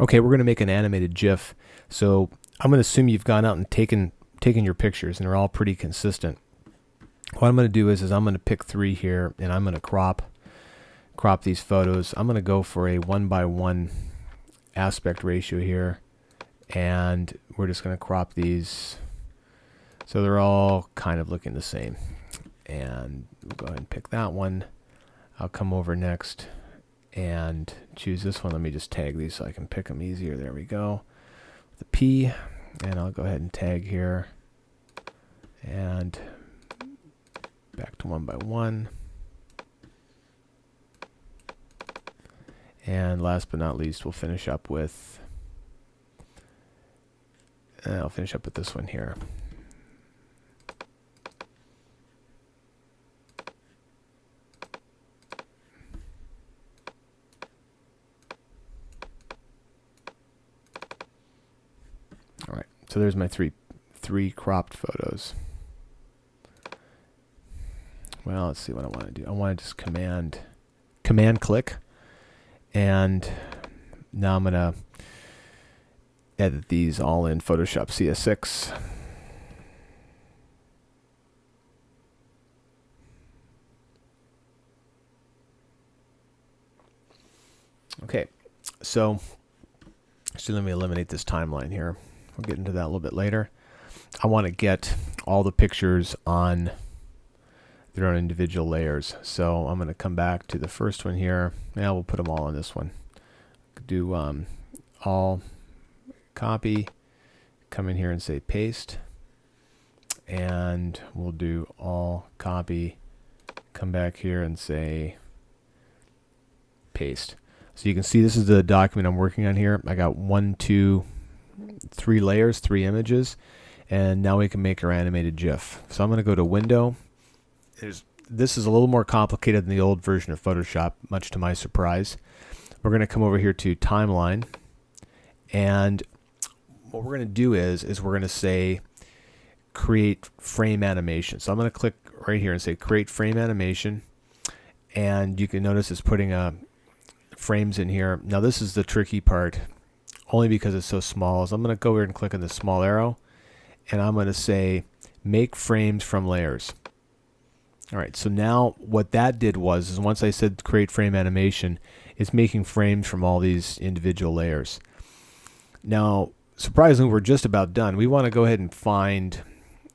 Okay, we're going to make an animated GIF. So I'm going to assume you've gone out and taken your pictures, and they're all pretty consistent. What I'm going to do is I'm going to pick 3 here, and I'm going to crop these photos. I'm going to go for a 1:1 aspect ratio here, and we're just going to crop these so they're all kind of looking the same. And we'll go ahead and pick that one. I'll come over next and choose this one. Let me just tag these so I can pick them easier. There we go. The P, and I'll go ahead and tag here, and back to 1:1. And last but not least, we'll finish up with, I'll finish up with this one here. All right, so there's my three cropped photos. Well, let's see what I want to do. I want to just command click, and now I'm going to edit these all in Photoshop CS6. Okay, so let me eliminate this timeline here. We'll get into that a little bit later. I want to get all the pictures on their own individual layers. So I'm going to come back to the first one here. Now we'll put them all on this one. Do all, copy, come in here and say paste, and we'll do all, copy, come back here and say paste. So you can see this is the document I'm working on here. I got 1, 2, 3 layers, 3 images, and now we can make our animated GIF. So I'm going to go to Window. This is a little more complicated than the old version of Photoshop, much to my surprise. We're going to come over here to Timeline, and what we're going to do is we're going to say Create Frame Animation. So I'm going to click right here and say Create Frame Animation, and you can notice it's putting frames in here. Now this is the tricky part, only because it's so small. So I'm going to go here and click on the small arrow, and I'm going to say Make Frames from Layers. All right, so now what that did was once I said create frame animation, it's making frames from all these individual layers. Now, surprisingly, we're just about done. We want to go ahead and find,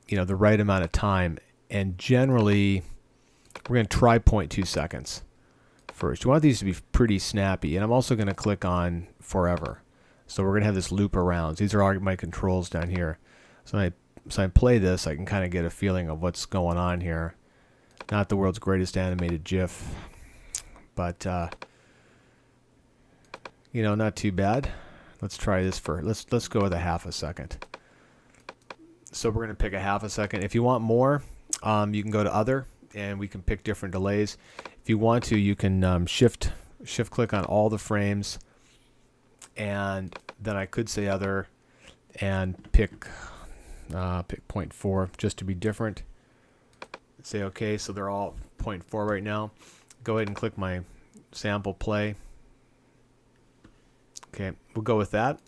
the right amount of time, and generally, we're going to try 0.2 seconds first. You want these to be pretty snappy, and I'm also going to click on forever. So we're going to have this loop around. These are all my controls down here. So I play this, I can kind of get a feeling of what's going on here. Not the world's greatest animated GIF, but not too bad. Let's try this for let's go with a half a second. So we're going to pick a half a second. If you want more, you can go to Other, and we can pick different delays. If you want to, you can shift click on all the frames, and then I could say Other and pick 0.4 just to be different. Say OK, so they're all 0.4 right now. Go ahead and click my sample play. Okay, we'll go with that.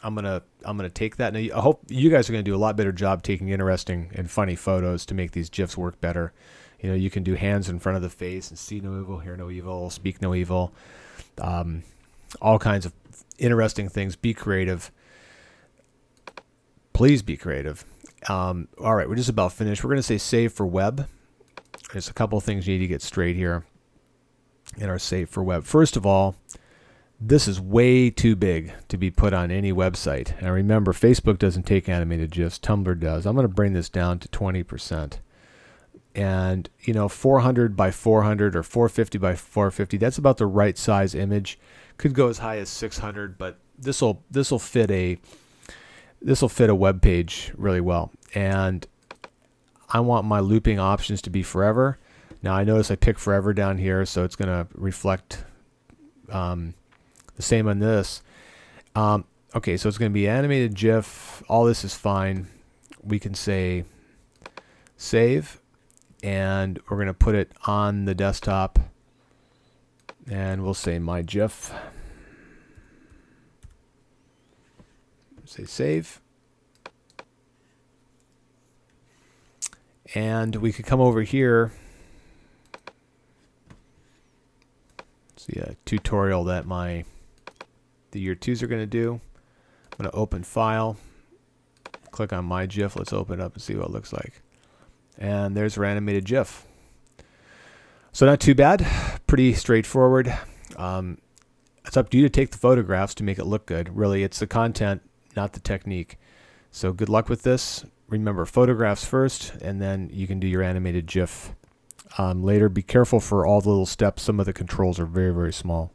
I'm gonna take that. Now I hope you guys are gonna do a lot better job taking interesting and funny photos to make these GIFs work better. You can do hands in front of the face and see no evil, hear no evil, speak no evil. All kinds of interesting things. Be creative. Please be creative. All right, we're just about finished. We're gonna say save for web. There's a couple of things you need to get straight here in our save for web. First of all, this is way too big to be put on any website. And remember, Facebook doesn't take animated GIFs, Tumbler does. I'm going to bring this down to 20%. And 400 by 400 or 450 by 450, that's about the right size image. Could go as high as 600, but this'll fit a web page really well. And I want my looping options to be forever. Now I notice I picked forever down here, so it's going to reflect the same on this. Okay, so it's going to be animated GIF. All this is fine. We can say save, and we're going to put it on the desktop, and we'll say my GIF. Say save. And we could come over here. See a tutorial that the year 2s are going to do. I'm going to open file, click on my GIF. Let's open it up and see what it looks like. And there's our animated GIF. So not too bad, pretty straightforward. It's up to you to take the photographs to make it look good. Really, it's the content, not the technique. So good luck with this. Remember, photographs first, and then you can do your animated GIF later. Be careful for all the little steps. Some of the controls are very, very small.